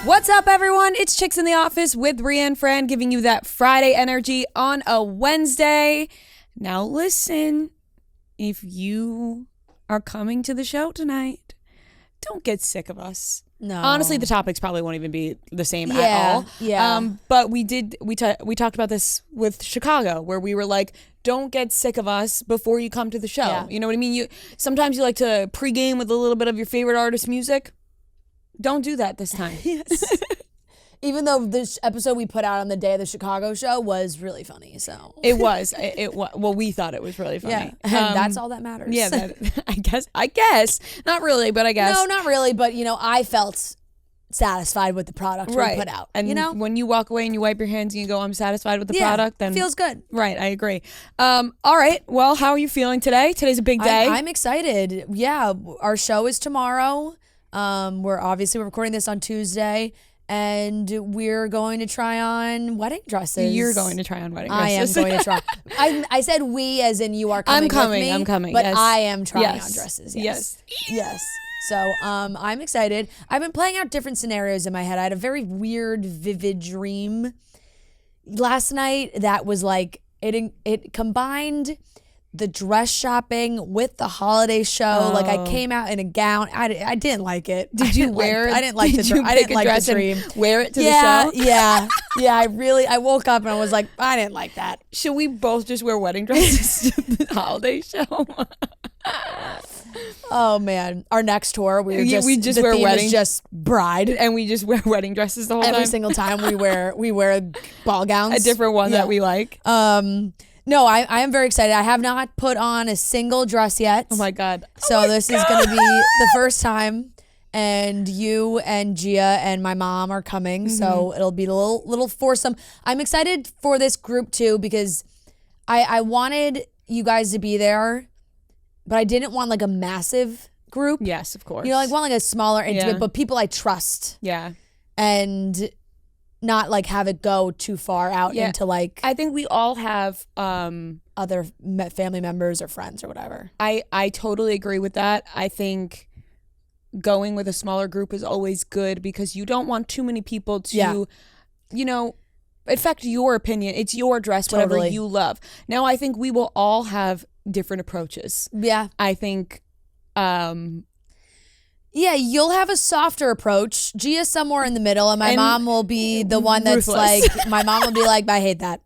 What's up, everyone? It's Chicks in the Office with Brienne Fran, giving you that Friday energy on a Wednesday. Now listen, if you are coming to the show tonight, don't get sick of us. No. Honestly, the topics probably won't even be the same at all. Yeah. But we talked about this with Chicago, where we were like, don't get sick of us before you come to the show. Yeah. You know what I mean? Sometimes you like to pregame with a little bit of your favorite artist's music. Don't do that this time. Yes. Even though this episode we put out on the day of the Chicago show was really funny, so It was. Well, we thought it was really funny. yeah, and that's all that matters. Yeah, I guess. Not really, but I guess. No, not really, but I felt satisfied with the product we put out. And when you walk away and you wipe your hands and you go, I'm satisfied with the product, then feels good. Right, I agree. All right, well, how are you feeling today? Today's a big day. I'm excited. Yeah, our show is tomorrow. We're recording this on Tuesday. And we're going to try on wedding dresses. You're going to try on wedding dresses. I am going to try. I said we as in you are coming with me. I'm coming. But yes. I am trying yes. on dresses. Yes. So I'm excited. I've been playing out different scenarios in my head. I had a very weird, vivid dream last night that was like, it combined the dress shopping with the holiday show. Oh. Like I came out in a gown. I didn't like it. Did you wear it? I didn't like the dream. I didn't like the dream. Wear it to the show? Yeah. I woke up and I was like, I didn't like that. Should we both just wear wedding dresses to the holiday show? Oh man, our next tour we just wear theme wedding is just bride, and we just wear wedding dresses the whole time. Every single time we wear ball gowns. A different one that we like. No, I am very excited. I have not put on a single dress yet. Oh my God. So this is going to be the first time, and you and Gia and my mom are coming, so it'll be a little foursome. I'm excited for this group too because I wanted you guys to be there, but I didn't want like a massive group. Yes, of course. I want like a smaller, intimate, but people I trust. Yeah. And not like have it go too far out into like I think we all have other family members or friends or whatever. I totally agree with that. I think going with a smaller group is always good because you don't want too many people to affect your opinion. It's your dress, whatever you love. Now I think we will all have different approaches. Yeah. I think yeah, you'll have a softer approach. Gia's somewhere in the middle, and my mom will be the one that's ruthless. like, my mom will be like, I hate that.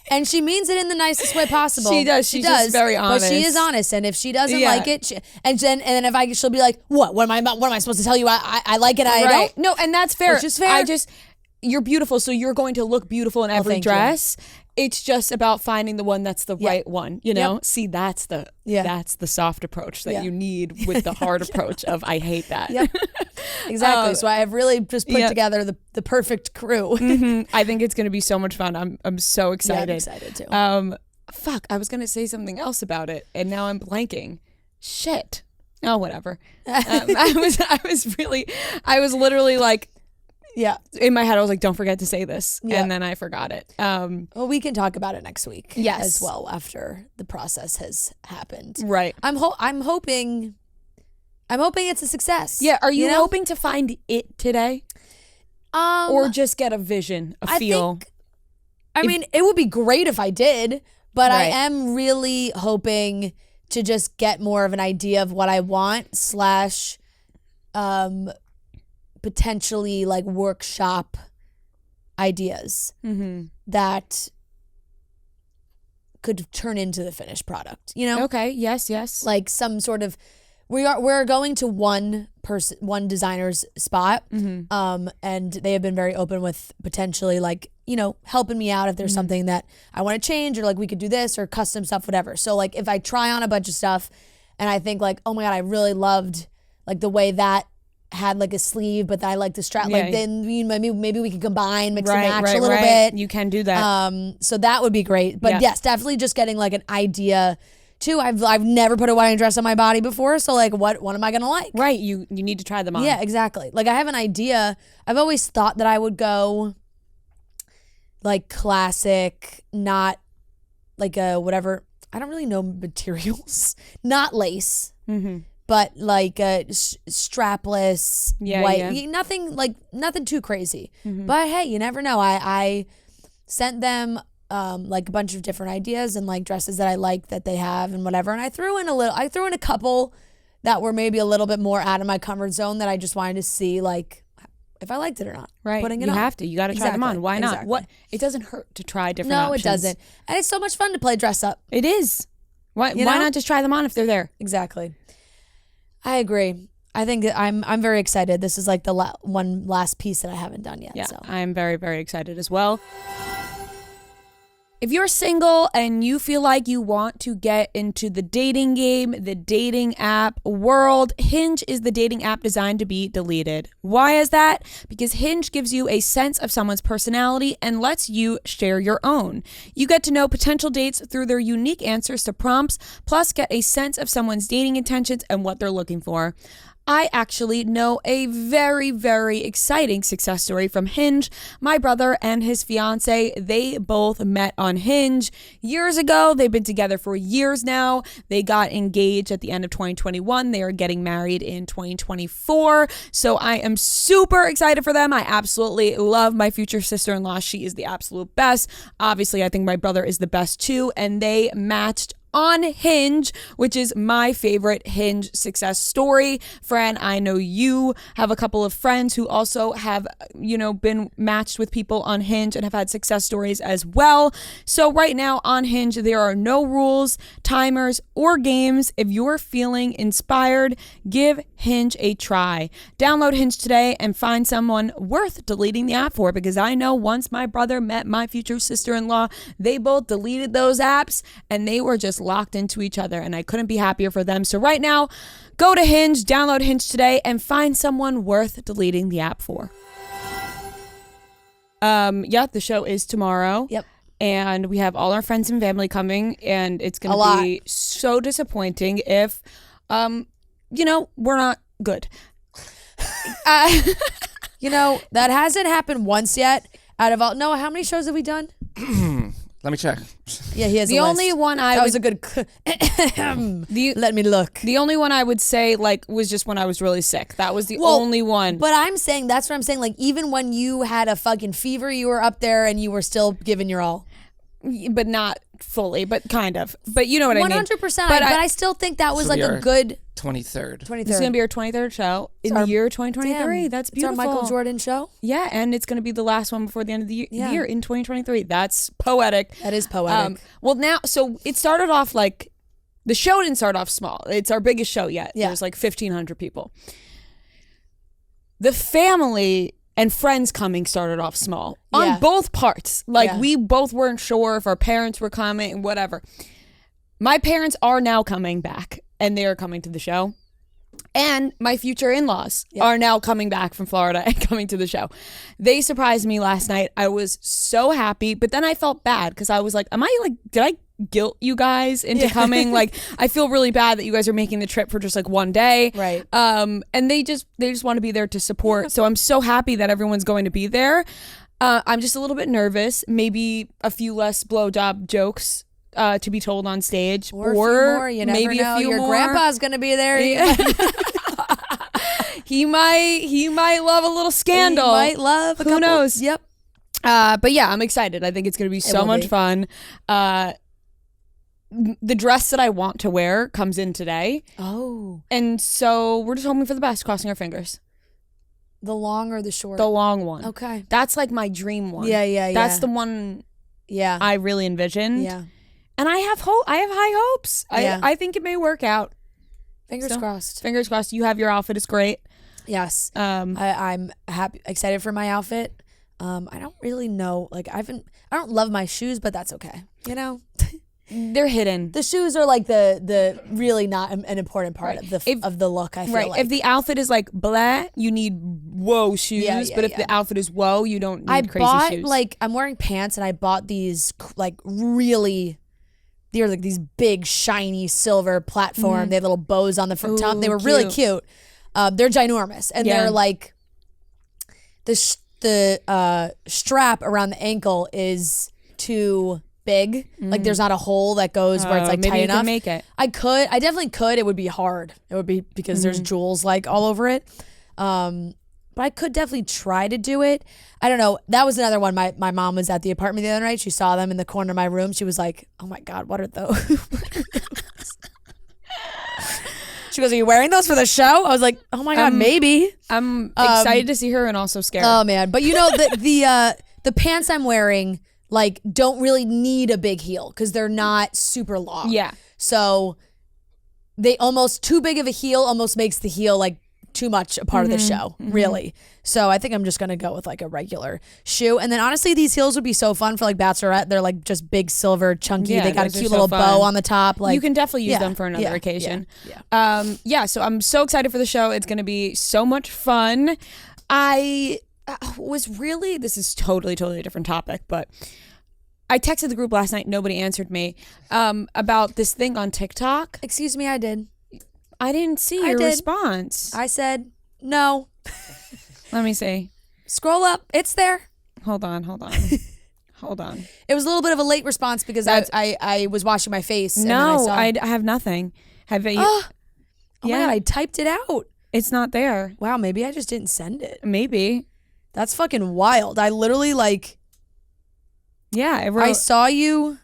And she means it in the nicest way possible. She does. She's just very honest. But she is honest, and if she doesn't like it, and then she'll be like, what am I supposed to tell you? I like it. I don't. No, and that's fair. Which is fair. You're beautiful, so you're going to look beautiful in every dress. It's just about finding the one that's the right one, See, that's the soft approach that you need with the hard approach of I hate that. Yep. Exactly. So I have really just put together the perfect crew. I think it's going to be so much fun. I'm so excited. Yeah, I'm excited too. I was going to say something else about it, and now I'm blanking. Shit. Oh, whatever. I was literally like. Yeah. In my head, I was like, don't forget to say this. Yeah. And then I forgot it. Well, we can talk about it next week. Yes. As well, after the process has happened. Right. I'm hoping it's a success. Yeah. Are you hoping to find it today? Or just get a vision, a feel? I mean, it would be great if I did, but I am really hoping to just get more of an idea of what I want / potentially like workshop ideas that could turn into the finished product, Okay. Yes. Like some sort of, we're going to one designer's spot, and they have been very open with potentially like, helping me out if there's something that I want to change, or like we could do this or custom stuff, whatever. So like if I try on a bunch of stuff and I think like, oh my God, I really loved like the way that had like a sleeve, but I like the strap. Like then maybe we could combine, mix and match a little bit. You can do that. So that would be great. But yes, definitely just getting like an idea too. I've never put a wedding dress on my body before, so like what am I gonna like? Right. You need to try them on. Yeah, exactly. Like I have an idea. I've always thought that I would go like classic, not like a whatever. I don't really know materials. Not lace. but like strapless, white. Yeah. Nothing too crazy. But hey, you never know. I sent them like a bunch of different ideas and like dresses that I like that they have and whatever. And I threw in a couple that were maybe a little bit more out of my comfort zone that I just wanted to see like if I liked it or not. Right. Putting it you on. have to. You got to try them on. Why not? Exactly. What? It doesn't hurt to try different options. No, it doesn't. And it's so much fun to play dress up. It is. Why not just try them on if they're there? Exactly. I agree. I think I'm very excited. This is like the one last piece that I haven't done yet. Yeah, so. I'm very, very excited as well. If you're single and you feel like you want to get into the dating game, the dating app world, Hinge is the dating app designed to be deleted. Why is that? Because Hinge gives you a sense of someone's personality and lets you share your own. You get to know potential dates through their unique answers to prompts, plus get a sense of someone's dating intentions and what they're looking for. I actually know a very, very exciting success story from Hinge. My brother and his fiance, they both met on Hinge years ago. They've been together for years now. They got engaged at the end of 2021. They are getting married in 2024. So I am super excited for them. I absolutely love my future sister-in-law. She is the absolute best. Obviously, I think my brother is the best too. And they matched on Hinge, which is my favorite Hinge success story. Fran, I know you have a couple of friends who also have, been matched with people on Hinge and have had success stories as well. So right now on Hinge, there are no rules, timers, or games. If you're feeling inspired, give Hinge a try. Download Hinge today and find someone worth deleting the app for, because I know once my brother met my future sister-in-law, they both deleted those apps and they were just locked into each other, and I couldn't be happier for them. So right now, go to Hinge, download Hinge today, and find someone worth deleting the app for. The show is tomorrow. Yep. And we have all our friends and family coming, and it's going to be so disappointing if, we're not good. That hasn't happened once yet. Out of all, Noah, how many shows have we done? Let me check. Yeah, he has the only one that was a good. Let me look. The only one I would say was just when I was really sick. That was the only one. But that's what I'm saying. Like even when you had a fucking fever, you were up there and you were still giving your all. But not fully, but kind of. But you know what I mean. 100%. But I still think that was like a good 23rd. It's going to be our 23rd show in the year 2023. Damn, That's beautiful. It's our Michael Jordan show. Yeah, and it's going to be the last one before the end of the year in 2023. That's poetic. That is poetic. So it started off like, the show didn't start off small. It's our biggest show yet. Yeah. There's like 1,500 people. The family and friends coming started off small on both parts. We both weren't sure if our parents were coming, whatever. My parents are now coming back, and they are coming to the show. And my future in-laws are now coming back from Florida and coming to the show. They surprised me last night. I was so happy, but then I felt bad because I was like, did I guilt you guys into coming? I feel really bad that you guys are making the trip for just one day. Right. And they just want to be there to support. So I'm so happy that everyone's going to be there. I'm just a little bit nervous. Maybe a few less blowjob jokes to be told on stage, or a few more. You never maybe know. A few Your more. grandpa's gonna be there. He might love a little scandal. He might love. Who knows? Yep. But yeah, I'm excited. I think it's gonna be so much fun. The dress that I want to wear comes in today. Oh. And so we're just hoping for the best, crossing our fingers. The long or the short? The long one. Okay. That's my dream one. Yeah. That's the one. Yeah. I really envisioned. Yeah. And I have hope. I have high hopes. I think it may work out. Fingers crossed. Fingers crossed. You have your outfit. It's great. Yes. I'm excited for my outfit. I don't really know. I don't love my shoes, but that's okay. They're hidden. The shoes are the really not an important part of the look. I feel like if the outfit is blah, you need whoa shoes. But if the outfit is whoa, you don't need crazy shoes. I'm wearing pants, and I bought these really. They're these big shiny silver platform. Mm-hmm. They had little bows on the front top. They were really cute. They're ginormous, and they're the strap around the ankle is to big. Like there's not a hole that goes where it's like maybe tight you enough. can make it. I definitely could. It would be hard. It would be because there's jewels like all over it. But I could definitely try to do it. I don't know. That was another one. My mom was at the apartment the other night. She saw them in the corner of my room. She was like, oh my God, what are those? She goes, are you wearing those for the show? I was like, oh my God, maybe. I'm excited to see her and also scared. Oh man. But you know, the pants I'm wearing like don't really need a big heel because they're not super long. Yeah. So they almost too big of a heel almost makes the heel like too much a part of the show, really. So I think I'm just gonna go with like a regular shoe. And then honestly, these heels would be so fun for like bachelorette. They're like just big silver, chunky. Yeah, they got a those are cute so little fun. bow on the top. Like you can definitely use them for another occasion. So I'm so excited for the show. It's gonna be so much fun. I was really, this is totally a different topic, but I texted the group last night. Nobody answered me about this thing on TikTok. Excuse me, I did. I didn't see your response. I said no. Let me see. Scroll up. It's there. Hold on. It was a little bit of a late response because I was washing my face. No, I have nothing. Have you? Oh my God, I typed it out. It's not there. Wow, maybe I just didn't send it. Maybe. That's fucking wild. I literally like. Yeah, I saw you.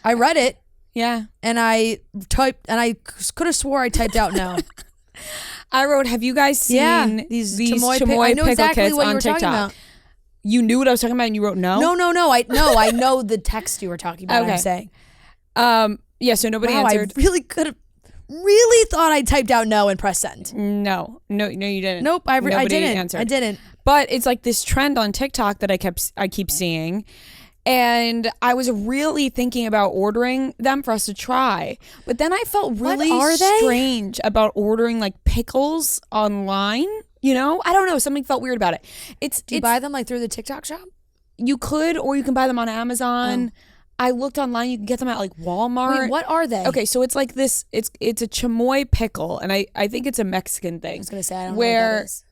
I read it. Yeah. And I typed, and I could have swore I typed out no. I wrote, have you guys seen these chamoy I know pickle exactly kits what you on were talking TikTok? about. You knew what I was talking about and you wrote no? No. I know the text you were talking about. Okay. I'm saying. Yeah, so nobody answered. I really could have really thought I typed out no and pressed send. No, you didn't. Nope, I didn't. Answered. I didn't. But it's like this trend on TikTok that I keep seeing. And I was really thinking about ordering them for us to try. But then I felt really strange about ordering like pickles online. You know? I don't know. Something felt weird about it. Do you buy them like through the TikTok shop? You could, or you can buy them on Amazon. I looked online. You can get them at like Walmart. Wait, what are they? Okay, so it's like this. It's a chamoy pickle. And I think it's a Mexican thing. I was going to say, I don't know where what that is.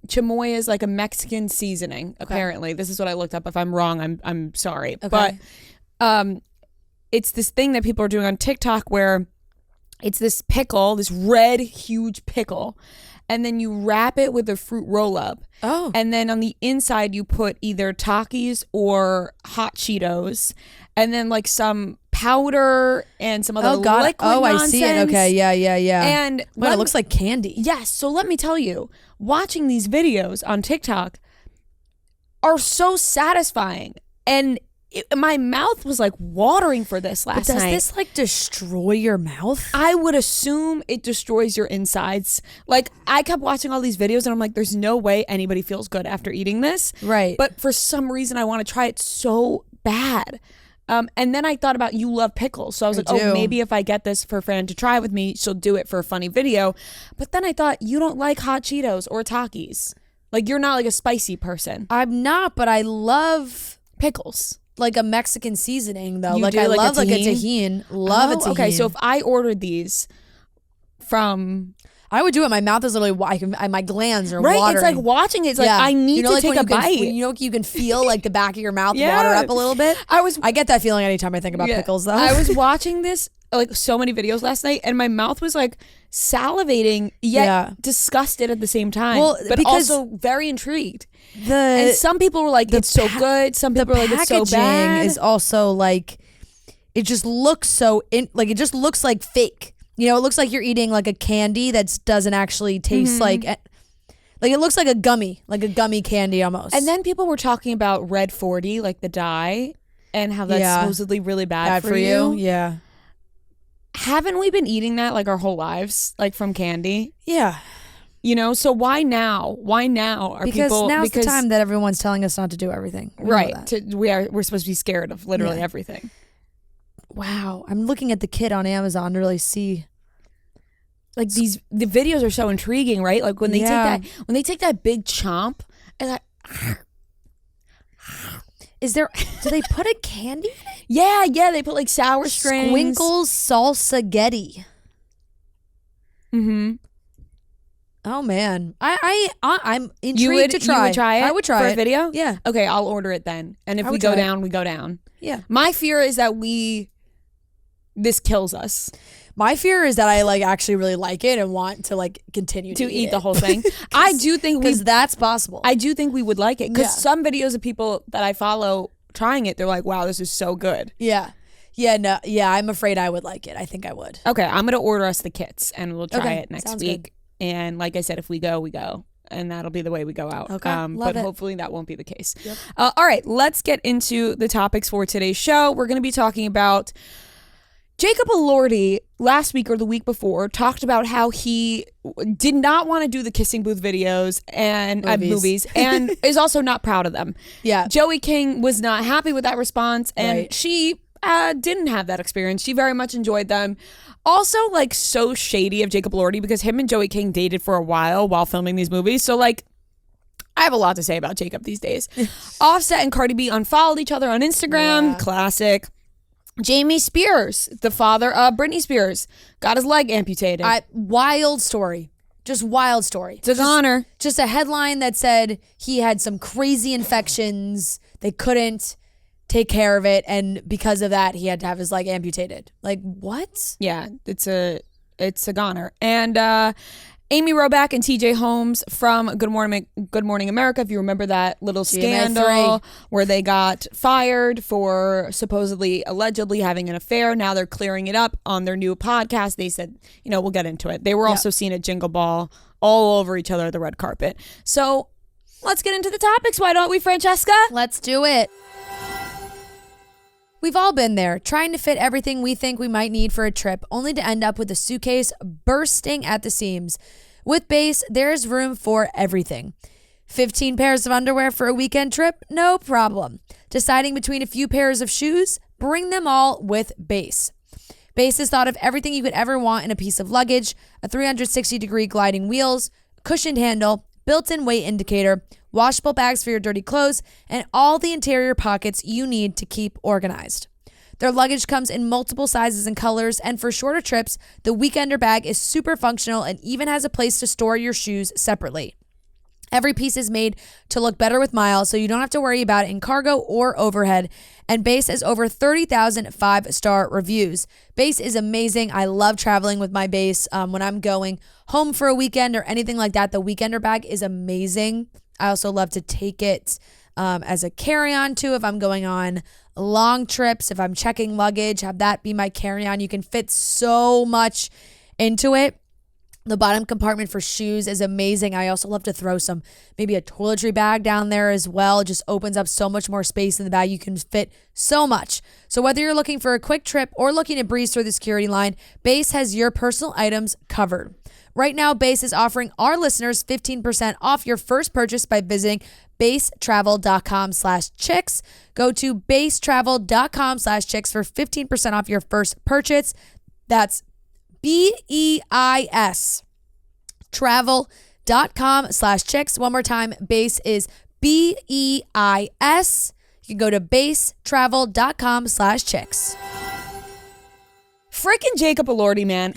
Chamoy is like a Mexican seasoning. Apparently, this is what I looked up. If I'm wrong, I'm sorry. Okay. But it's this thing that people are doing on TikTok where it's this pickle, this red huge pickle, and then you wrap it with a fruit roll up. Oh. And then on the inside you put either Takis or hot Cheetos, and then like some powder and some other liquid nonsense. I see it. Okay, yeah. And it looks like candy. Yes. So let me tell you, watching these videos on TikTok are so satisfying. And my mouth was like watering for this last night. Does this like destroy your mouth? I would assume it destroys your insides. Like I kept watching all these videos and I'm like, there's no way anybody feels good after eating this. Right. But for some reason I want to try it so bad. And then I thought about you love pickles. So I was maybe if I get this for Fran to try with me, she'll do it for a funny video. But then I thought, you don't like hot Cheetos or Takis. Like you're not like a spicy person. I'm not, but I love pickles. Like a Mexican seasoning though. You like do, I like love a like a tahini? tahini. Love a tahini. Okay, so if I ordered these from... I would do it. My mouth is literally, my glands are right, watering. It's like watching it. It's like, I need to take a bite. You can feel like the back of your mouth water up a little bit. I get that feeling anytime I think about pickles though. I was watching this, like so many videos last night, and my mouth was like salivating, yet disgusted at the same time. Well, but because also very intrigued. And some people were like, it's so good. Some people were like, it's so bad. The packaging is also like, it just looks so, it just looks like fake. You know, it looks like you're eating like a candy that doesn't actually taste like it looks like a gummy candy almost. And then people were talking about Red 40, like the dye, and how that's supposedly really bad for you. Yeah. Haven't we been eating that like our whole lives, like from candy? Yeah. You know, so why now? Why now are people? Now's the time that everyone's telling us not to do everything. Right. We're supposed to be scared of literally everything. Wow. I'm looking at the kit on Amazon to really see. Like the videos are so intriguing, right? Like when they take that big chomp and like, do they put a candy in it? Yeah, they put like sour strings. Squinkles salsa-getti. Mm-hmm. Oh man. I'm intrigued to try. You would try it? I would try for it. a video? Yeah. Okay, I'll order it then. And if we go down, we go down. Yeah. My fear is that this kills us. My fear is that I like actually really like it and want to like continue to eat the whole thing. I do think because that's possible. I do think we would like it because some videos of people that I follow trying it, they're like, wow, this is so good. Yeah, I'm afraid I would like it. I think I would. Okay, I'm gonna order us the kits and we'll try it next Sounds week. good. And like I said, if we go, we go. And that'll be the way we go out. Okay, but hopefully that won't be the case. Yep. All right, let's get into the topics for today's show. We're going to be talking about Jacob Elordi last week or the week before talked about how he did not want to do the kissing booth videos and movies and is also not proud of them. Yeah. Joey King was not happy with that response and she didn't have that experience. She very much enjoyed them. Also, like, so shady of Jacob Elordi because him and Joey King dated for a while filming these movies. So, like, I have a lot to say about Jacob these days. Offset and Cardi B unfollowed each other on Instagram. Yeah. Classic. Jamie Spears, the father of Britney Spears, got his leg amputated. Wild story. Just wild story. It's an honor. Just a headline that said he had some crazy infections. They couldn't take care of it, and because of that he had to have his leg amputated. Like, what? Yeah, it's a goner. And Amy Robach and TJ Holmes from Good Morning America, if you remember that little scandal where they got fired for allegedly having an affair. Now they're clearing it up on their new podcast. They said, we'll get into it. They were also seen at Jingle Ball all over each other at the red carpet. So let's get into the topics. Why don't we, Francesca? Let's do it. We've all been there, trying to fit everything we think we might need for a trip, only to end up with a suitcase bursting at the seams. With Base, there's room for everything. 15 pairs of underwear for a weekend trip? No problem. Deciding between a few pairs of shoes? Bring them all with Base. Base has thought of everything you could ever want in a piece of luggage: a 360-degree gliding wheels, cushioned handle, built-in weight indicator, washable bags for your dirty clothes, and all the interior pockets you need to keep organized. Their luggage comes in multiple sizes and colors, and for shorter trips, the Weekender bag is super functional and even has a place to store your shoes separately. Every piece is made to look better with miles, so you don't have to worry about it in cargo or overhead. And Base has over 30,000 5-star reviews. Base is amazing. I love traveling with my Base. When I'm going home for a weekend or anything like that, the Weekender bag is amazing. I also love to take it as a carry-on too if I'm going on long trips. If I'm checking luggage, have that be my carry-on. You can fit so much into it. The bottom compartment for shoes is amazing. I also love to throw maybe a toiletry bag down there as well. It just opens up so much more space in the bag. You can fit so much. So whether you're looking for a quick trip or looking to breeze through the security line, Base has your personal items covered. Right now, Base is offering our listeners 15% off your first purchase by visiting basetravel.com/chicks. Go to basetravel.com/chicks for 15% off your first purchase. That's BEIS travel.com/chicks. One more time, Base is BEIS. You can go to basetravel.com/chicks. Freaking Jacob Elordi, man.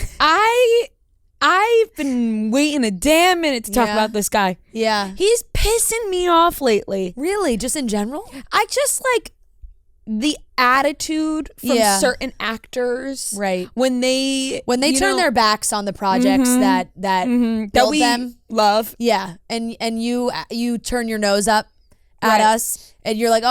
I've been waiting a damn minute to talk about this guy. Yeah. He's pissing me off lately. Really? Just in general? I just like the attitude from certain actors. Right. When they turn their backs on the projects that build we them. Love. Yeah. And you turn your nose up at us and you're like,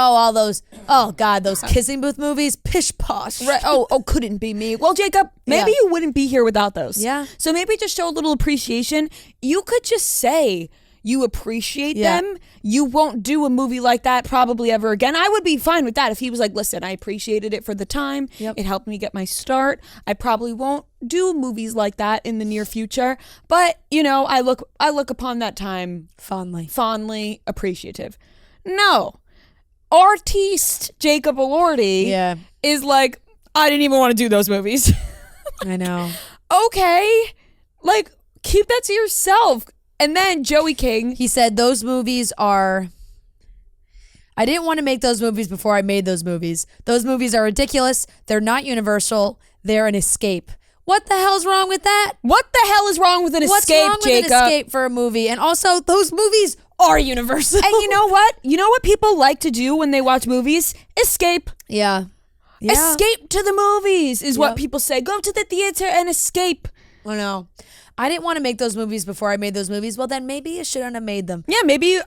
those kissing booth movies, pish posh. Right. Oh, couldn't be me. Well, Jacob, maybe you wouldn't be here without those. Yeah. So maybe just show a little appreciation. You could just say you appreciate them. You won't do a movie like that probably ever again. I would be fine with that if he was like, listen, I appreciated it for the time. Yep. It helped me get my start. I probably won't do movies like that in the near future. But, I look upon that time fondly appreciative. No. Artiste Jacob Elordi is like, I didn't even want to do those movies. I know. Okay. Like, keep that to yourself. And then Joey King. He said those movies I didn't want to make those movies before I made those movies. Those movies are ridiculous. They're not universal. They're an escape. What the hell's wrong with that? What the hell is wrong with an escape, Jacob? What's wrong with an escape for a movie? And also, those movies are universal. And you know what? You know what people like to do when they watch movies? Escape. Yeah. Yeah. Escape to the movies is what Yep. people say. Go to the theater and escape. I know. I didn't want to make those movies before I made those movies. Well, then maybe you shouldn't have made them. Yeah, maybe.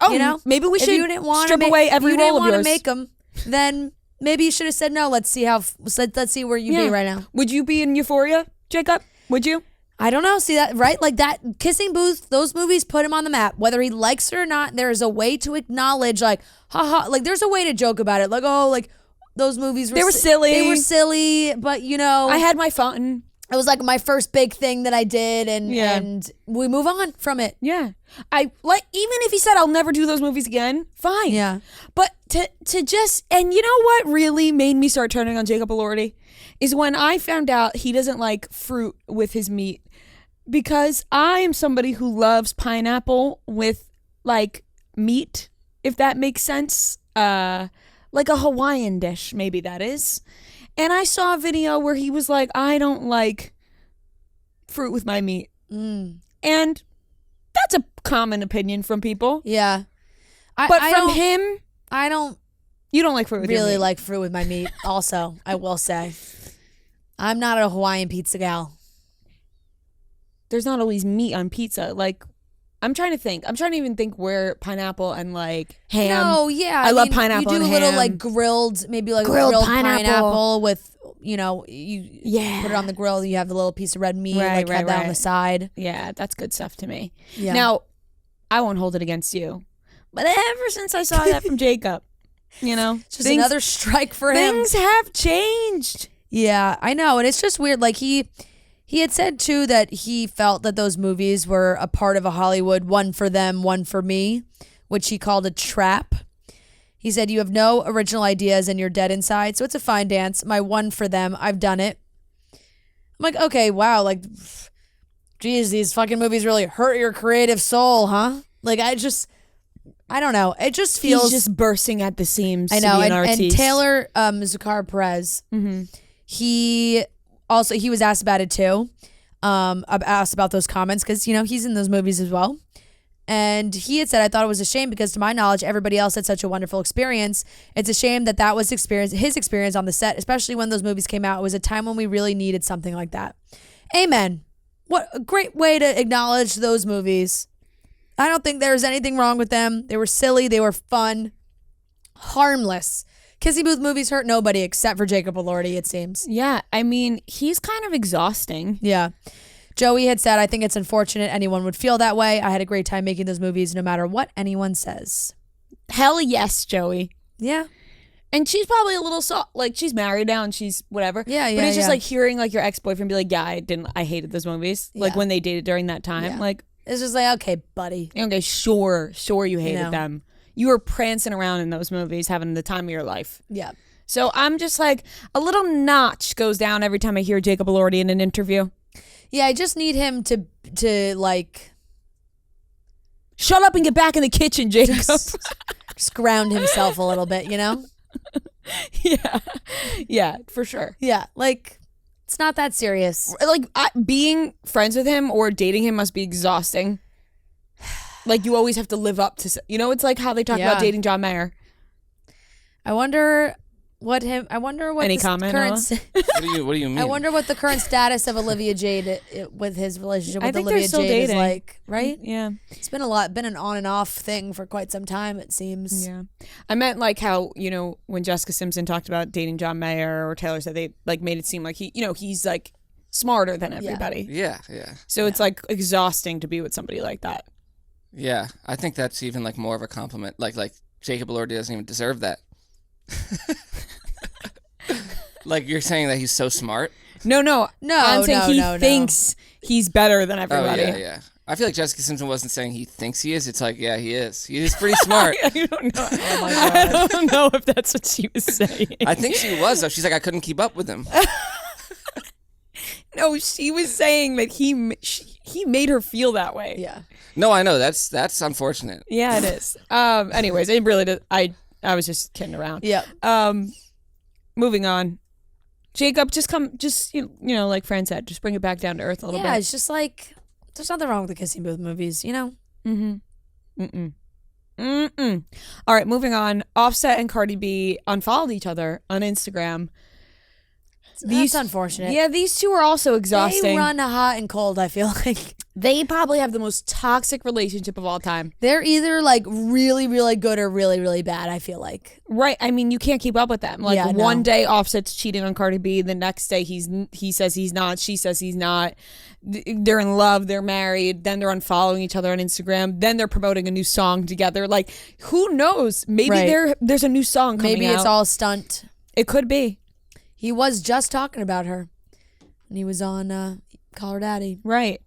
Maybe we if should you didn't want strip to make, away every if you role didn't of yours. want to make them, then maybe you should have said no. Let's see where you be right now. Would you be in Euphoria, Jacob? Would you? I don't know. See that, right? Like that Kissing Booth, those movies put him on the map. Whether he likes it or not, there is a way to acknowledge, like, haha, like there's a way to joke about it. Like, oh, like those movies They were silly. They were silly, but I had my fun. it was like my first big thing that I did, and we move on from it. Yeah. I like, even if he said I'll never do those movies again, fine. Yeah. But to just, and you know what really made me start turning on Jacob Elordi is when I found out he doesn't like fruit with his meat, because I am somebody who loves pineapple with like meat, if that makes sense. Like a Hawaiian dish, maybe that is. And I saw a video where he was like, I don't like fruit with my meat. And that's a common opinion from people. Yeah. But from him, I don't you don't like fruit with your really meat. like fruit with my meat. Also, I will say, I'm not a Hawaiian pizza gal. There's not always meat on pizza. Like, I'm trying to think. I'm trying to even think where pineapple and like ham. No, yeah. I love pineapple You do and a little ham. like grilled, maybe like Grilled grilled pineapple. pineapple with, you put it on the grill. You have the little piece of red meat, have that on the side. Yeah, that's good stuff to me. Yeah. Now, I won't hold it against you, but ever since I saw that from Jacob, Just another strike for him. Things have changed. Yeah, I know. And it's just weird. Like he had said too that he felt that those movies were a part of a Hollywood, one for them, one for me, which he called a trap. He said, you have no original ideas and you're dead inside. So it's a fine dance. My one for them. I've done it. I'm like, okay, wow. Like, geez, these fucking movies really hurt your creative soul, huh? Like, I don't know. It just feels. He's just bursting at the seams. I know. To be an And artiste. Taylor Zakar Perez, he was asked about it too. Asked about those comments because, he's in those movies as well. And he had said, I thought it was a shame because to my knowledge, everybody else had such a wonderful experience. It's a shame that was his experience on the set, especially when those movies came out. It was a time when we really needed something like that. Amen. What a great way to acknowledge those movies. I don't think there's anything wrong with them. They were silly. They were fun. Harmless. Kissing Booth movies hurt nobody except for Jacob Elordi, it seems. Yeah, I mean, he's kind of exhausting. Yeah. Joey had said, I think it's unfortunate anyone would feel that way. I had a great time making those movies no matter what anyone says. Hell yes, Joey. Yeah. And she's probably a little like she's married now and she's whatever. Yeah. But it's just like hearing like your ex-boyfriend be like, yeah, I hated those movies. Like Yeah. when they dated during that time. Yeah. Like, it's just like, okay, buddy. okay, sure you hated them. You were prancing around in those movies having the time of your life. Yeah. So I'm just like, a little notch goes down every time I hear Jacob Elordi in an interview. Yeah, I just need him to like shut up and get back in the kitchen, Jacob. just ground himself a little bit, Yeah, for sure. Yeah, like it's not that serious. Like being friends with him or dating him must be exhausting. Like you always have to live up to, it's like how they talk about dating John Mayer. I wonder what Any comment, current What do you mean? I wonder what the current status of Olivia Jade with his relationship with I think Olivia they're still Jade is dating. like, right? Yeah. It's been an on and off thing for quite some time, it seems. Yeah. I meant like how, when Jessica Simpson talked about dating John Mayer or Taylor said they like made it seem like he's like smarter than everybody. Yeah. So it's like exhausting to be with somebody like that. Yeah. I think that's even like more of a compliment. Like Jacob Elordi doesn't even deserve that. Like you're saying that he's so smart? No. I'm saying he thinks he's better than everybody. Oh, yeah. I feel like Jessica Simpson wasn't saying he thinks he is. It's like, yeah, he is. He is pretty smart. I don't know. Oh my God. I don't know if that's what she was saying. I think she was, though. She's like, I couldn't keep up with him. No, she was saying that he made her feel that way. Yeah. No, I know. That's unfortunate. Yeah, it is. Anyways, it really did. I was just kidding around. Yeah. Moving on. Jacob, like Fran said, just bring it back down to earth a little bit. Yeah, it's just like there's nothing wrong with the Kissing Booth movies, Mm-hmm. All right, moving on. Offset and Cardi B unfollowed each other on Instagram. That's unfortunate. Yeah, these two are also exhausting. They run hot and cold, I feel like. They probably have the most toxic relationship of all time. They're either like really, really good or really, really bad, I feel like. Right. I mean, you can't keep up with them. Like Yeah, no. one day Offset's cheating on Cardi B. The next day he says he's not. She says he's not. They're in love. They're married. Then they're unfollowing each other on Instagram. Then they're promoting a new song together. Like, who knows? Maybe there's a new song coming out. Maybe it's all stunt. It could be. He was just talking about her when he was on Call Her Daddy. Right.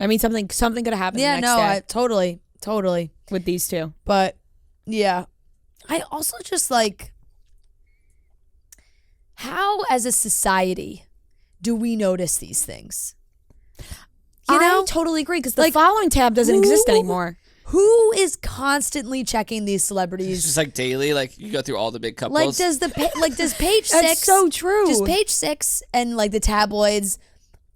I mean, something could have happened. Yeah, the next day totally with these two. But yeah, I also just like, how as a society do we notice these things? I totally agree, because the following tab doesn't exist anymore. Who is constantly checking these celebrities? It's just like daily, like you go through all the big couples. Does Page Six? That's so true. Does Page Six and like the tabloids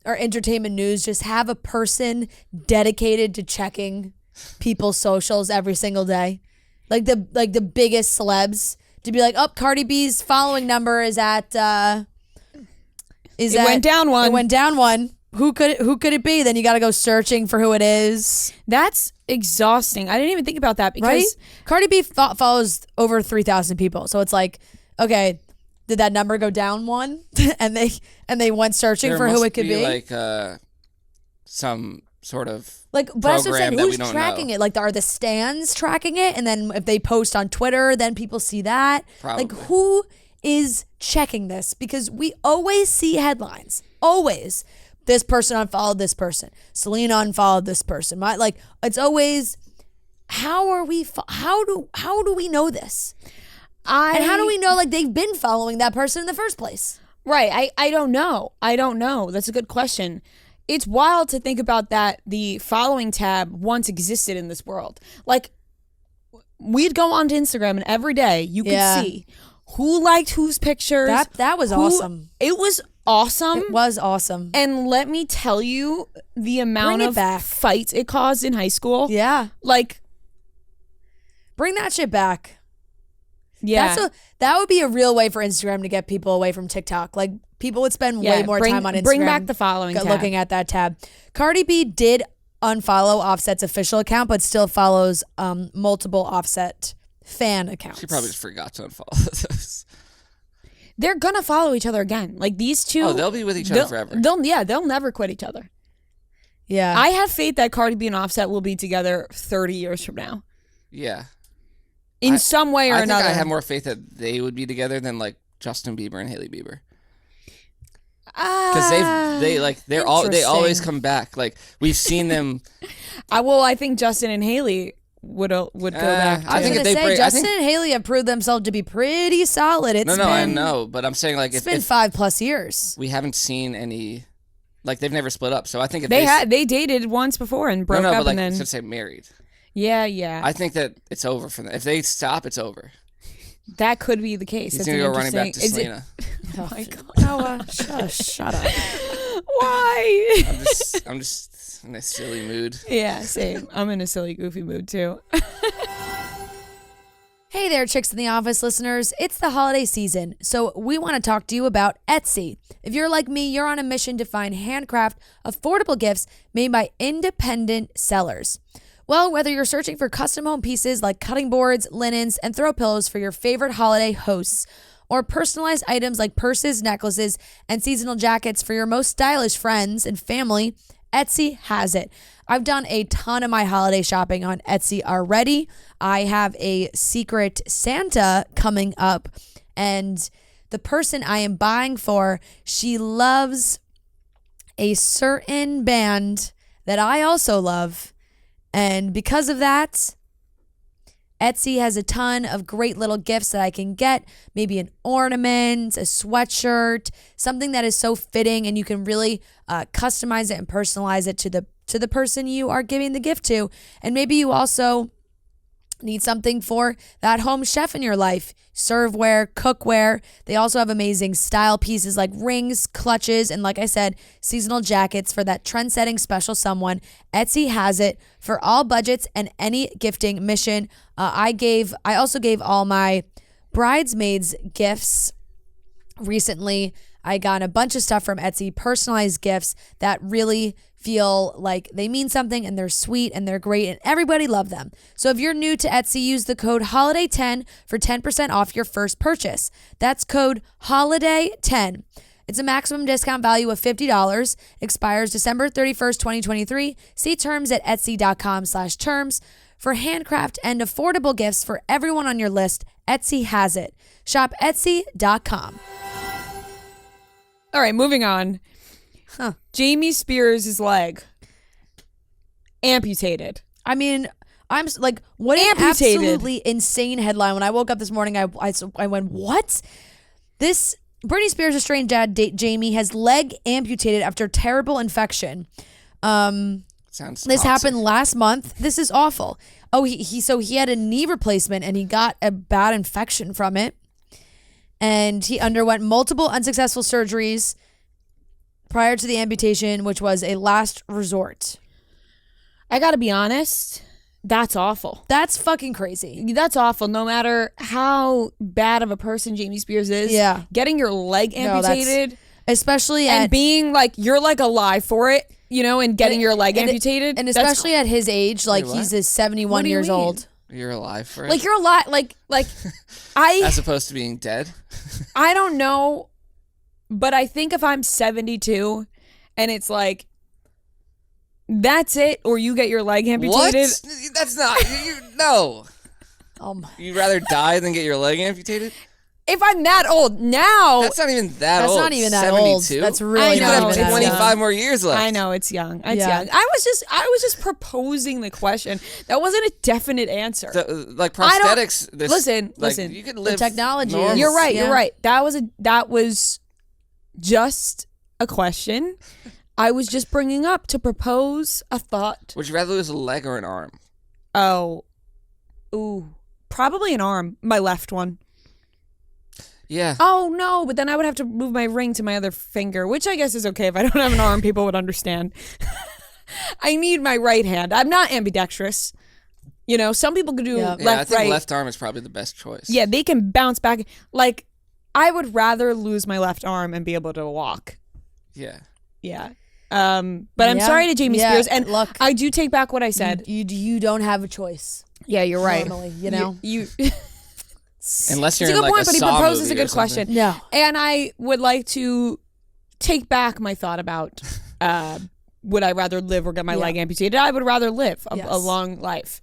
or entertainment news just have a person dedicated to checking people's socials every single day? Like the biggest celebs to be like, oh, Cardi B's following number is at went down one. It went down one. Who could it be? Then you got to go searching for who it is. That's exhausting. I didn't even think about that, because right? Cardi B follows over 3,000 people. So it's like, okay, did that number go down one? and they went searching for who it could be. Like some sort of but that's what I'm saying. Who's tracking know. it? Like, are the stands tracking it? And then if they post on Twitter, then people see that. Probably. Like, who is checking this? Because we always see headlines. Always. This person unfollowed this person. Selena unfollowed this person. It's always, how do we know this? And how do we know they've been following that person in the first place? Right. I don't know. That's a good question. It's wild to think about that the following tab once existed in this world. Like, we'd go onto Instagram and every day you could see who liked whose pictures. That was awesome. It was awesome. It was awesome. And let me tell you, the amount of fights it caused in high school. Yeah. Like, bring that shit back. Yeah. That would be a real way for Instagram to get people away from TikTok. Like, people would spend way more time on Instagram. Bring back the following tab. Looking at that tab. Cardi B did unfollow Offset's official account, but still follows multiple Offset fan accounts. She probably just forgot to unfollow those. They're gonna follow each other again. Like, these two. Oh, they'll be with each other forever. They'll never quit each other. Yeah. I have faith that Cardi B and Offset will be together 30 years from now. Yeah. In some way or another. I think I have more faith that they would be together than like Justin Bieber and Hailey Bieber. Because they always come back. Like, we've seen them. I think Justin and Hailey would go back. I think Justin and Hailey have proved themselves to be pretty solid. I know, but I'm saying, like, it's been 5+ years. We haven't seen any, like, they've never split up. So I think if they dated once before and broke up, but and then since they married. Yeah. I think that it's over for them. If they stop, it's over. That could be the case. He's gonna go running back to Selena. Oh my God. Shut up. Why? I'm just in a silly mood. Yeah, same. I'm in a silly, goofy mood too. Hey there, Chicks in the Office listeners. It's the holiday season, so we want to talk to you about Etsy. If you're like me, you're on a mission to find handcraft, affordable gifts made by independent sellers. Well, whether you're searching for custom home pieces like cutting boards, linens, and throw pillows for your favorite holiday hosts, or personalized items like purses, necklaces, and seasonal jackets for your most stylish friends and family, Etsy has it. I've done a ton of my holiday shopping on Etsy already. I have a secret Santa coming up, and the person I am buying for, she loves a certain band that I also love. And because of that, Etsy has a ton of great little gifts that I can get. Maybe an ornament, a sweatshirt, something that is so fitting, and you can really customize it and personalize it to the person you are giving the gift to. And maybe you also need something for that home chef in your life. Serveware, cookware. They also have amazing style pieces like rings, clutches, and like I said, seasonal jackets for that trend-setting special someone. Etsy has it for all budgets and any gifting mission. I also gave all my bridesmaids gifts recently. I got a bunch of stuff from Etsy, personalized gifts that really feel like they mean something and they're sweet and they're great and everybody loved them. So if you're new to Etsy, use the code HOLIDAY10 for 10% off your first purchase. That's code HOLIDAY10. It's a maximum discount value of $50. Expires December 31st, 2023. See terms at etsy.com/terms. For handcraft and affordable gifts for everyone on your list, Etsy has it. Shop Etsy.com. All right, moving on. Jamie Spears' leg amputated. I mean, I'm like, what an Amputated. absolutely insane headline. When I woke up this morning, I went, what? This Britney Spears' estranged dad, Jamie, has leg amputated after terrible infection. Sounds This toxic. happened last month. This is awful. Oh, he had a knee replacement and he got a bad infection from it. And he underwent multiple unsuccessful surgeries prior to the amputation, which was a last resort. I gotta be honest, that's awful. That's fucking crazy. That's awful. No matter how bad of a person Jamie Spears is, Yeah. getting your leg amputated, Especially and being like, you're like alive for it, and getting your leg amputated. And especially at his age, like Wait, what? he's 71 What do you years mean? old. You're alive for it? like you're alive, like As opposed to being dead? I don't know, but I think if I'm 72 and it's like, that's it, or you get your leg amputated. What? That's not... no. Oh my. You'd rather die than get your leg amputated? If I'm that old now, That's not even that That's old. not even that 72? old. That's really I You know, could not have even that 25 old. more years left. I know it's young. It's Yeah. young. I was just proposing the question. That wasn't a definite answer. Like I don't- prosthetics... listen. You could live technology normal. is- You're right. Yeah. You're right. That was just a question. I was just bringing up to propose a thought. Would you rather lose a leg or an arm? Probably an arm. My left one. Yeah. Oh no, but then I would have to move my ring to my other finger, which I guess is okay. If I don't have an arm, people would understand. I need my right hand. I'm not ambidextrous. Some people could do Yeah. left, Yeah, I think right. left arm is probably the best choice. Yeah, they can bounce back. Like, I would rather lose my left arm and be able to walk. Yeah. Yeah. But I'm Yeah. sorry to Jamie Yeah, Spears, and look, I do take back what I said. You don't have a choice. Yeah, you're right. Normally, You Unless it's you're a in good like point, a but he Saw proposes movie a or good something. question. No. And I would like to take back my thought about would I rather live or get my leg amputated? I would rather live a long life.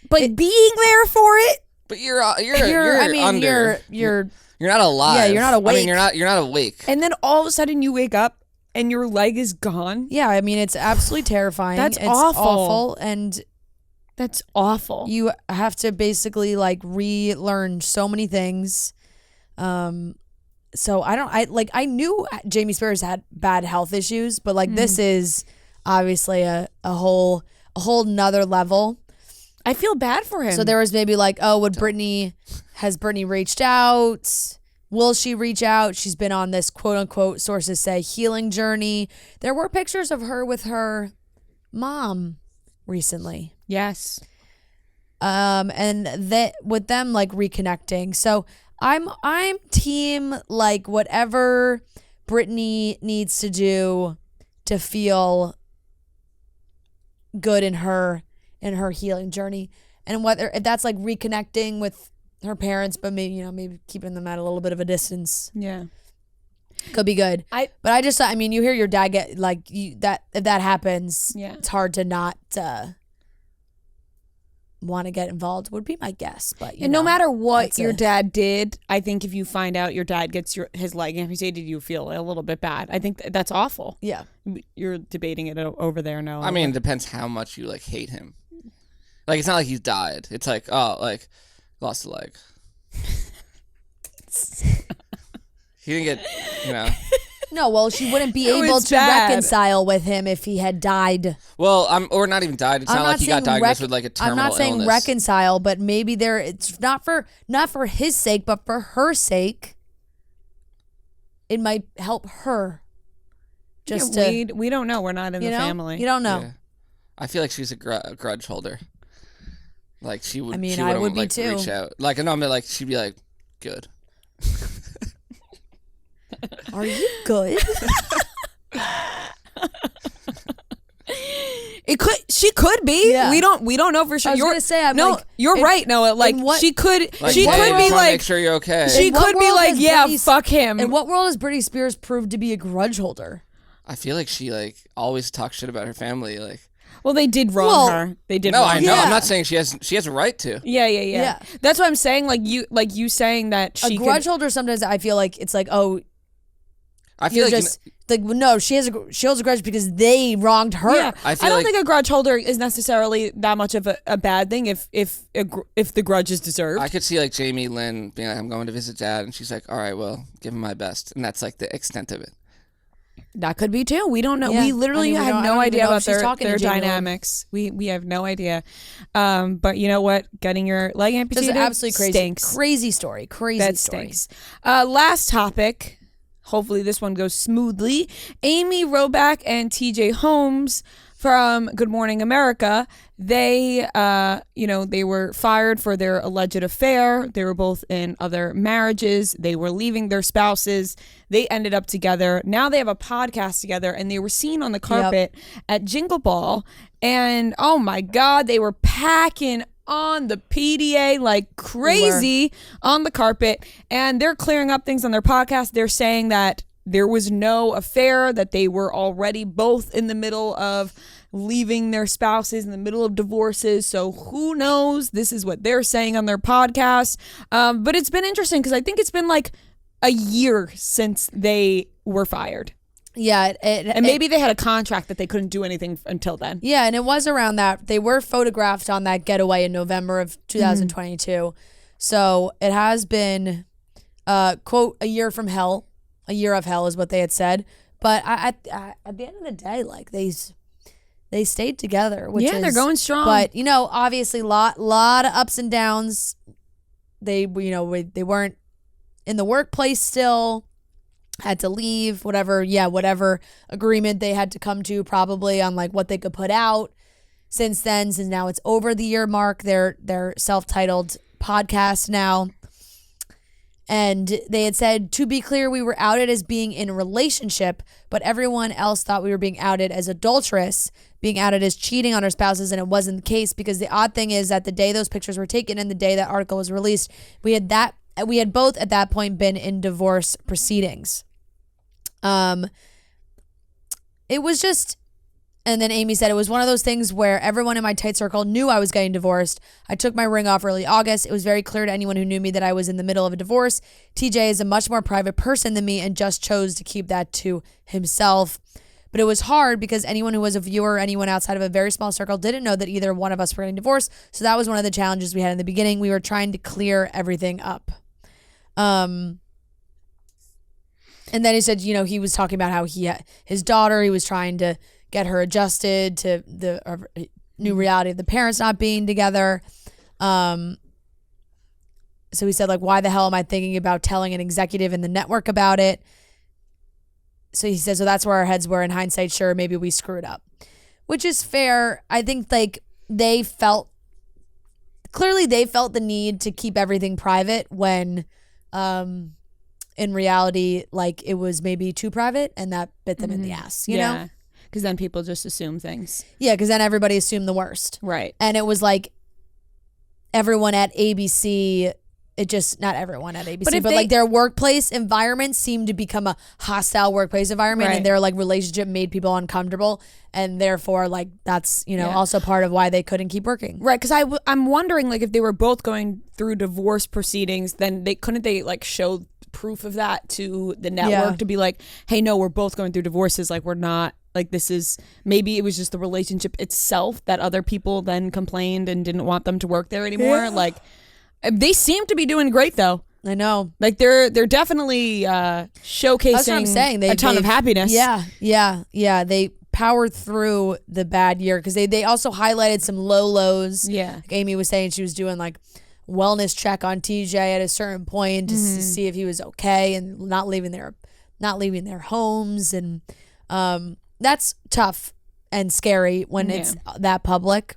But being there for it, But you're I mean, under. you're You're not alive. Yeah, you're not I mean, awake. you're not awake. and then all of a sudden you wake up and your leg is gone. yeah. I mean, it's absolutely terrifying. That's it's awful. and That's awful. you have to basically like relearn so many things. So I knew Jamie Spears had bad health issues, but like this is obviously a whole nother level. I feel bad for him. So there was maybe like, oh, has Britney reached out? Will she reach out? She's been on this quote unquote, sources say, healing journey. There were pictures of her with her mom recently. yes. And that with them like reconnecting. So I'm team like whatever Britney needs to do to feel good in her healing journey, and whether if that's like reconnecting with her parents, but maybe keeping them at a little bit of a distance Yeah. could be good. But I mean, you hear your dad get like that if that happens, Yeah. it's hard to not want to get involved. Would be my guess, but And no matter what that's your it. dad did, I think if you find out your dad gets his leg amputated, you feel a little bit bad. I think that's awful. Yeah. You're debating it over there now. I mean, it depends how much you like hate him. Like, it's not like he's died. It's like, oh, like, lost a leg. He didn't get, No, well, she wouldn't be No, able it's to bad. reconcile with him if he had died. Well, or not even died. It's not like he got diagnosed with like a terminal I'm not saying illness. reconcile, but maybe it's not for his sake, but for her sake. It might help her. Just we don't know. We're not in the family. You don't know. Yeah. I feel like she's a grudge holder. Like she would. I mean, she I wouldn't, would be like, too. Reach out. Like, no, I mean, like she'd be like, good. Are you good? She could be. Yeah. We don't know for sure. I was gonna say, you're right, Noah. Like she could Like, she hey, could I be just wanna like make sure you're okay. she In what could be world like, has yeah, Britney- fuck him. In what world has Britney Spears proved to be a grudge holder? I feel like she like always talks shit about her family. Like, Well, they did wrong her. They did no, wrong I know. Yeah. I'm not saying she has a right to. Yeah. That's what I'm saying. Like you saying that she A grudge holder, sometimes I feel like it's like, oh, I feel you're like just like, no, she holds a grudge because they wronged her. Yeah, I I feel don't like- think a grudge holder is necessarily that much of a bad thing if the grudge is deserved. I could see like Jamie Lynn being like, I'm going to visit dad, and she's like, all right, well, give him my best, and that's like the extent of it. That could be too. We don't know. Yeah. We literally I mean, we had don't- I no don't even idea know about if she's talking to their Jamie Lynn. dynamics. We have no idea. But you know what? Getting your leg Just amputated absolutely crazy. stinks. Crazy story. Crazy That story. stinks. Last topic. Hopefully this one goes smoothly. Amy Robach and TJ Holmes from Good Morning America. They, they were fired for their alleged affair. They were both in other marriages. They were leaving their spouses. They ended up together. Now they have a podcast together, and they were seen on the carpet at Jingle Ball. And oh my God, they were packing on the PDA like crazy on the carpet, and they're clearing up things on their podcast. They're saying that there was no affair, that they were already both in the middle of leaving their spouses, in the middle of divorces. So who knows? This is what they're saying on their podcast. But it's been interesting because I think it's been like a year since they were fired. Yeah. And maybe they had a contract that they couldn't do anything until then. Yeah, and it was around that. They were photographed on that getaway in November of 2022. So it has been, quote, a year from hell. A year of hell is what they had said. But at the end of the day, like they stayed together. Which they're going strong. But obviously, lot of ups and downs. They weren't in the workplace still. Had to leave, whatever agreement they had to come to, probably on like what they could put out. Since now it's over the year mark. Their self-titled podcast now. And they had said, to be clear, we were outed as being in a relationship, but everyone else thought we were being outed as adulterous, being outed as cheating on our spouses, and it wasn't the case, because the odd thing is that the day those pictures were taken and the day that article was released, we had both at that point been in divorce proceedings. It was just, and then Amy said, it was one of those things where everyone in my tight circle knew I was getting divorced. I took my ring off early August. It was very clear to anyone who knew me that I was in the middle of a divorce. TJ is a much more private person than me and just chose to keep that to himself. But it was hard because anyone who was a viewer or anyone outside of a very small circle didn't know that either one of us were getting divorced. So that was one of the challenges we had in the beginning. We were trying to clear everything up. And then he said, he was talking about how his daughter, he was trying to get her adjusted to the new reality of the parents not being together. So he said, like, why the hell am I thinking about telling an executive in the network about it? So he said, so that's where our heads were. In hindsight, sure, maybe we screwed up. Which is fair. I think, like, they felt the need to keep everything private when... in reality, like, it was maybe too private, and that bit them in the ass, you know? Because then people just assume things. Yeah, because then everybody assumed the worst. Right. And it was like everyone at ABC, not everyone at ABC, but like their workplace environment seemed to become a hostile workplace environment, and their like relationship made people uncomfortable, and therefore like that's, also part of why they couldn't keep working. Right, because I'm wondering, like, if they were both going through divorce proceedings, then couldn't they like show proof of that to the network to be like, hey, no, we're both going through divorces, like, we're not, like, this is, maybe it was just the relationship itself that other people then complained and didn't want them to work there anymore. Like, they seem to be doing great though. I know, like they're definitely showcasing that's what I'm saying. a ton of happiness. Yeah, they powered through the bad year because they also highlighted some low lows. Like Amy was saying, she was doing like wellness check on TJ at a certain point to see if he was okay and not leaving their homes, and that's tough and scary when it's that public,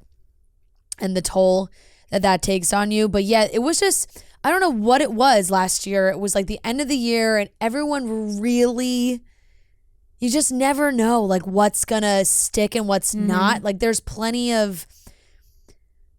and the toll that takes on you. But yeah, it was just, I don't know what it was last year. It was like the end of the year and everyone really, you just never know like what's gonna stick and what's not. Like there's plenty of,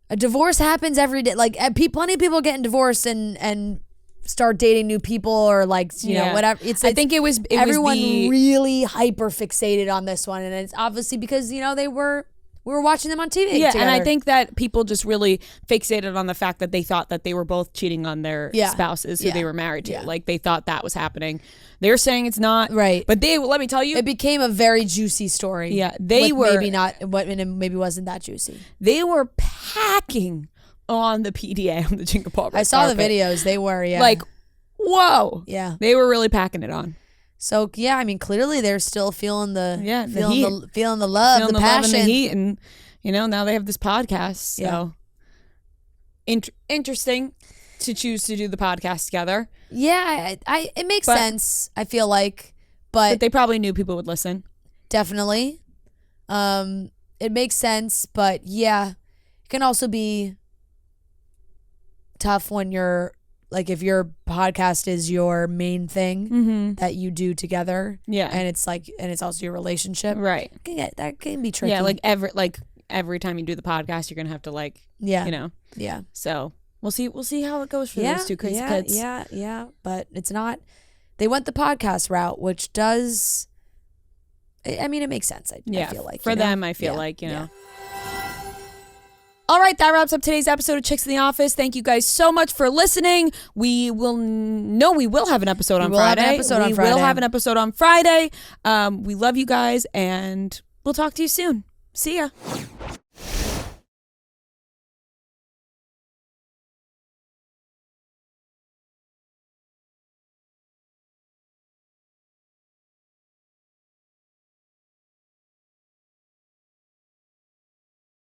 a divorce happens every day. Like plenty of people getting divorced and start dating new people or like, you know, whatever. I think it was everyone really hyper fixated on this one. And it's obviously because, you know, we were watching them on TV together. And I think that people just really fixated on the fact that they thought that they were both cheating on their spouses who they were married to. Like they thought that was happening. They're saying it's not. Right. But let me tell you. It became a very juicy story. Yeah. They were. Maybe not, and it maybe wasn't that juicy. They were packing on the PDA on the Jingle Ball. I saw the videos. They were, like, whoa. Yeah. They were really packing it on. So yeah, I mean, clearly they're still feeling the heat. feeling the love, feeling the passion, love and the heat, and you know now they have this podcast. So interesting to choose to do the podcast together. Yeah, it makes sense. I feel like, but they probably knew people would listen. Definitely, it makes sense. But yeah, it can also be tough when you're. Like if your podcast is your main thing that you do together, and it's like, and it's also your relationship, right? That can be tricky. Yeah, like every time you do the podcast, you're gonna have to you know, So we'll see how it goes for those two crazy kids. Yeah. But it's not. They went the podcast route, which does. I mean, it makes sense. I feel like for them, I feel like you know. All right, that wraps up today's episode of Chicks in the Office. Thank you guys so much for listening. We will have an episode on Friday. We will have an episode on Friday. We love you guys, and we'll talk to you soon. See ya.